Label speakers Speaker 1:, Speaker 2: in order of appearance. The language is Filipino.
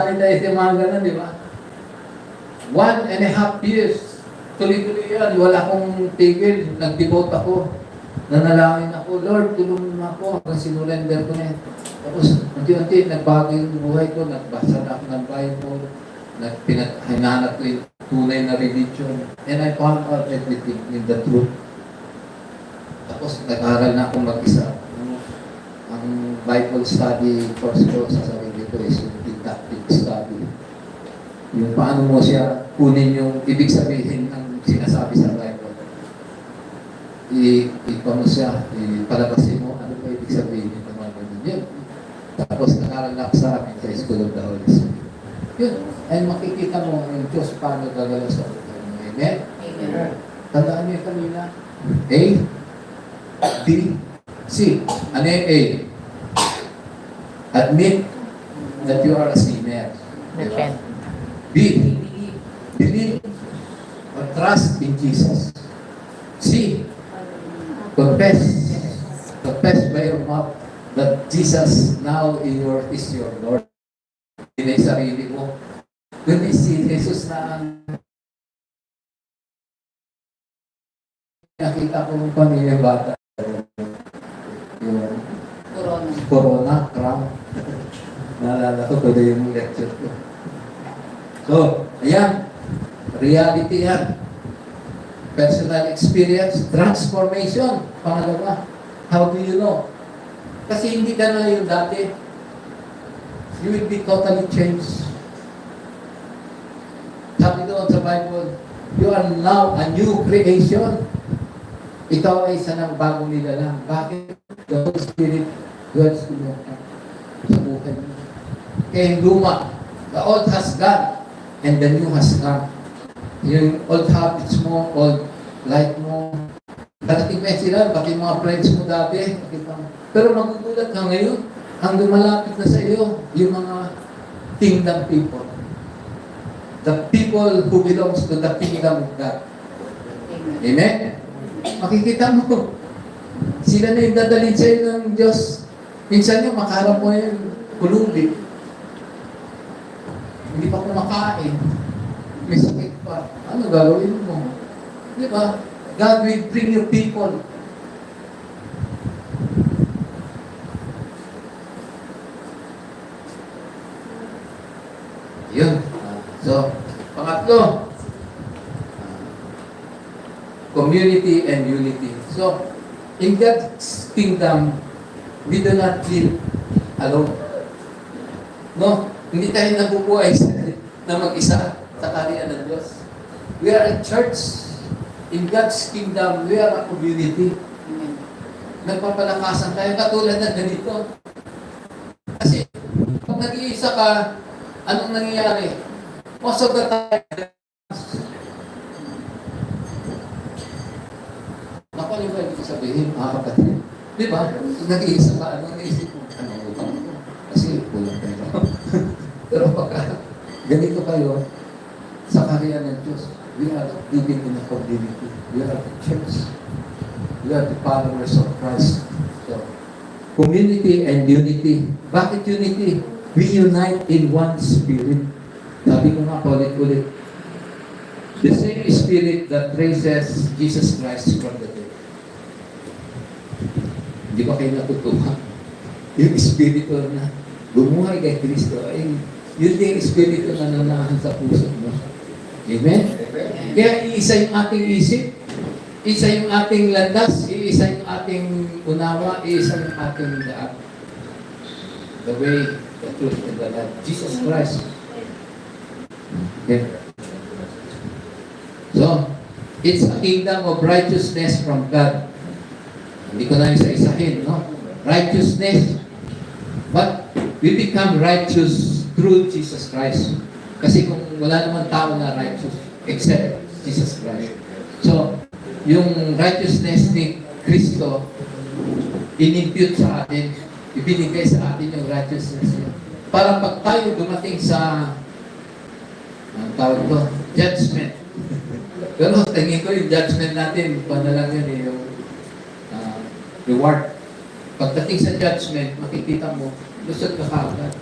Speaker 1: tayo sa mga ganun, di ba? 1.5 years. Tuloy-tuloy yan. Wala akong tigil. Nag-devote ako. Nanalangin ako. Lord, tulungan mo ako. Hanggang sinurrender ko na yan. Tapos, unti-unti, nagbago yung buhay ko. Nagbasa na ako ng Bible. Hinahanap ko yung tunay na religion. And I found out everything in the truth. Tapos, nag-aral na akong mag-isa. Ang Bible study course ko sa sarili ko is yung didactic study. Yung paano mo siya kunin yung ibig sabihin ng sinasabi sa Bible. Ipano siya, ipalabasin mo, ano ba ibig sabihin ng mga ganun. Yun. Tapos nakaral na ako sa amin sa School of the Holy Spirit. Yun. And makikita mo yung Diyos paano gagalaw sa ulo. Amen? Amen. Tandaan niyo kanina. A, B, C. Ano yung A? Admit that you are a sinner. Diba? B, believe or trust in Jesus. C, confess by your mouth that Jesus now is your Lord. Hindi sarili mo. Kundi si Jesus na ang nakita ko ng pamilya bata. Yung Corona, crown. Naalala ko tuloy yung lecture ko. So, ayan. Reality yan. Personal experience, transformation. Pangalawa, how do you know? Kasi hindi ka na yung dati. You will be totally changed. Sabi doon sa Bible, you are now a new creation. Ikaw ay isa ng bagong nilalang. Bakit? The Holy Spirit dwells in your heart. Sa buhay mo. Kaya yung luma, the old has gone, and the new has come. Yung old habits mo, old life mo, darating pa sila, pati mga friends mo dati, pero magugulat ka ngayon, ang lumalapit na sa iyo, yung mga kingdom people. The people who belongs to the kingdom of God. Amen? Makikita mo, sila na yung dadalhin sa iyo ng Diyos. Minsan yung makaharap mo yung kulubig. Hindi pa kumakain. May sakit pa. Ano gagawin mo? Di ba? God will bring you people. Yun. So, pangatlo, community and unity. So, in God's kingdom, we do not live alone. No? Hindi tayo nabubuhay na mag-isa sa kaharian ng Diyos. We are a church. In God's kingdom, we are a community. Nagpapalakasan tayo katulad na ganito. Kasi, pag nag-iisa ka, anong nangyayari? Most of the time, ako yung ba ibig sabihin, kapatid? Di ba? Nag-iisa ka, anong naisip mo? Ano utang ko? Kasi kulang tayo. Pero pagka ganito kayo, sa kaharian ng Diyos, we are living in a community. We are the church. We are the followers of Christ. So, community and unity. Bakit unity? We unite in one spirit. Sabi ko nga, ulit-ulit. The same spirit that raises Jesus Christ from the dead. Hindi ba kayo natutuwa? Yung espiritu na bumuhay kay Kristo ay yun din espiritu na nanahan sa puso mo. Amen? Kaya iisa yung ating isip, isa yung ating landas, iisa yung ating unawa, iisa yung ating daan. The way, the truth, and the life. Jesus Christ. Okay. So, it's a kingdom of righteousness from God. Hindi ko na isa-isahin, no? Righteousness. But we become righteous through Jesus Christ. Kasi kung wala naman tao na righteous except Jesus Christ. So, yung righteousness ni Kristo, in-impute sa atin, ibinigay sa atin yung righteousness niya. Para pag tayo dumating sa, ang tawag ko, judgment. Pero tingin ko yung judgment natin, paano lang yun, yung reward. Pagdating sa judgment, makikita mo, lusot ka kaagad.